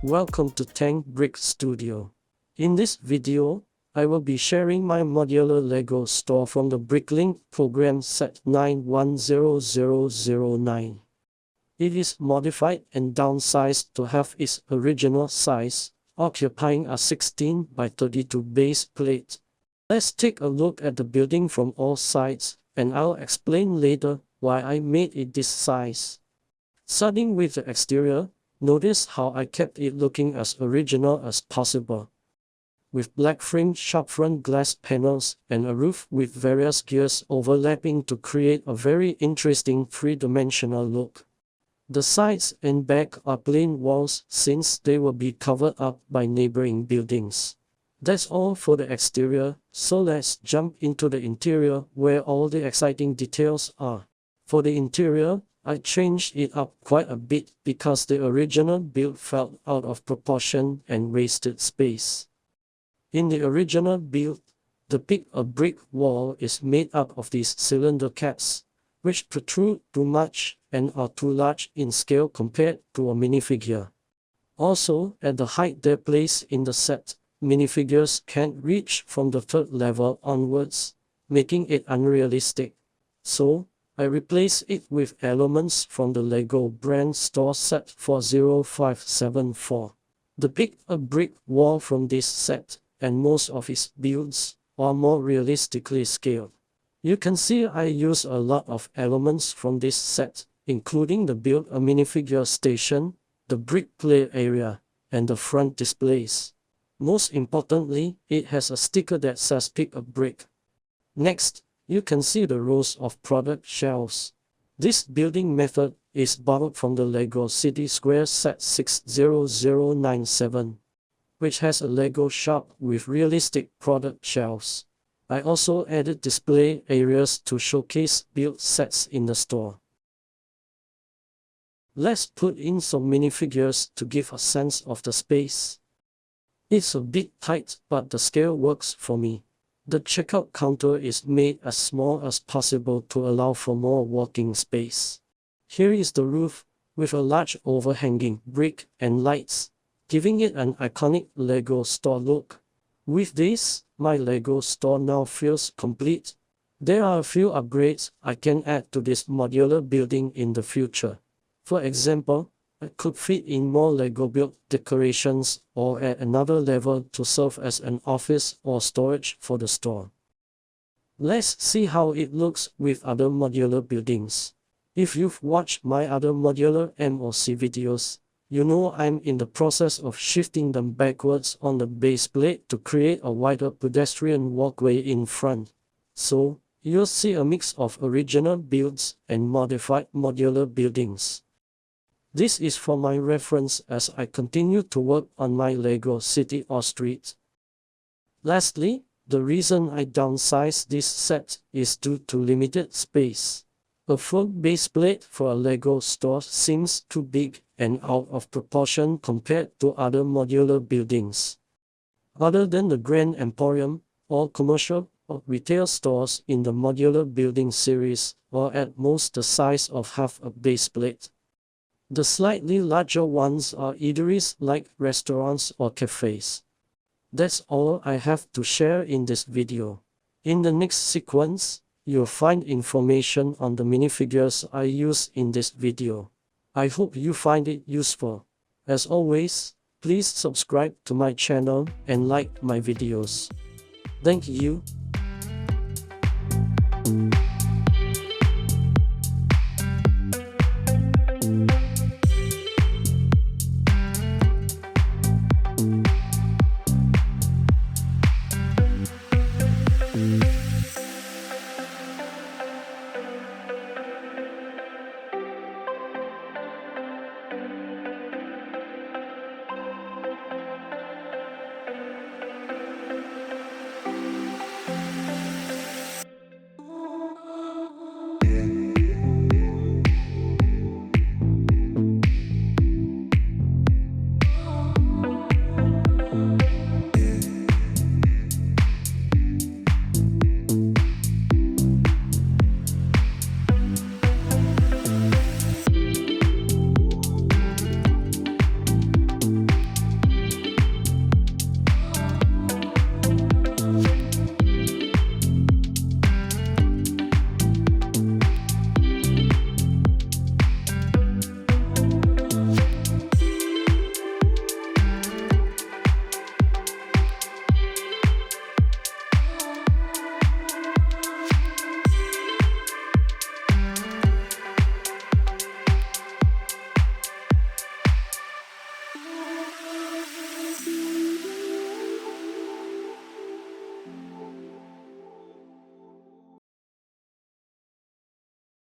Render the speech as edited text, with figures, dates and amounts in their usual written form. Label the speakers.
Speaker 1: Welcome to Tank Brick Studio. In this video, I will be sharing my modular Lego store from the Bricklink program set 910009. It is modified and downsized to have its original size, occupying a 16 by 32 base plate. Let's take a look at the building from all sides, and I'll explain later why I made it this size. Starting with the exterior, notice how I kept it looking as original as possible. With black framed sharp front glass panels and a roof with various gears overlapping to create a very interesting three-dimensional look. The sides and back are plain walls since they will be covered up by neighboring buildings. That's all for the exterior, so let's jump into the interior where all the exciting details are. For the interior, I changed it up quite a bit because the original build felt out of proportion and wasted space. In the original build, the pick-a-brick wall is made up of these cylinder caps, which protrude too much and are too large in scale compared to a minifigure. Also, at the height they're placed in the set, minifigures can't reach from the third level onwards, making it unrealistic. So, I replaced it with elements from the Lego brand store set 40574. The pick-a-brick wall from this set, and most of its builds, are more realistically scaled. You can see I use a lot of elements from this set, including the Build-A-Minifigure station, the brick play area, and the front displays. Most importantly, it has a sticker that says pick-a-brick. Next, you can see the rows of product shelves. This building method is borrowed from the Lego City Square set 60097, which has a Lego shop with realistic product shelves. I also added display areas to showcase build sets in the store. Let's put in some minifigures to give a sense of the space. It's a bit tight, but the scale works for me. The checkout counter is made as small as possible to allow for more walking space. Here is the roof, with a large overhanging brick and lights, giving it an iconic Lego store look. With this, my Lego store now feels complete. There are a few upgrades I can add to this modular building in the future. For example, I could fit in more Lego built decorations or add another level to serve as an office or storage for the store. Let's see how it looks with other modular buildings. If you've watched my other modular MOC videos, you know I'm in the process of shifting them backwards on the base plate to create a wider pedestrian walkway in front. So, you'll see a mix of original builds and modified modular buildings. This is for my reference as I continue to work on my Lego city or street. Lastly, the reason I downsized this set is due to limited space. A full base plate for a Lego store seems too big and out of proportion compared to other modular buildings. Other than the Grand Emporium, all commercial or retail stores in the modular building series are at most the size of half a base plate. The slightly larger ones are eateries like restaurants or cafes. That's all I have to share in this video. In the next sequence, you'll find information on the minifigures I use in this video. I hope you find it useful. As always, please subscribe to my channel and like my videos. Thank you.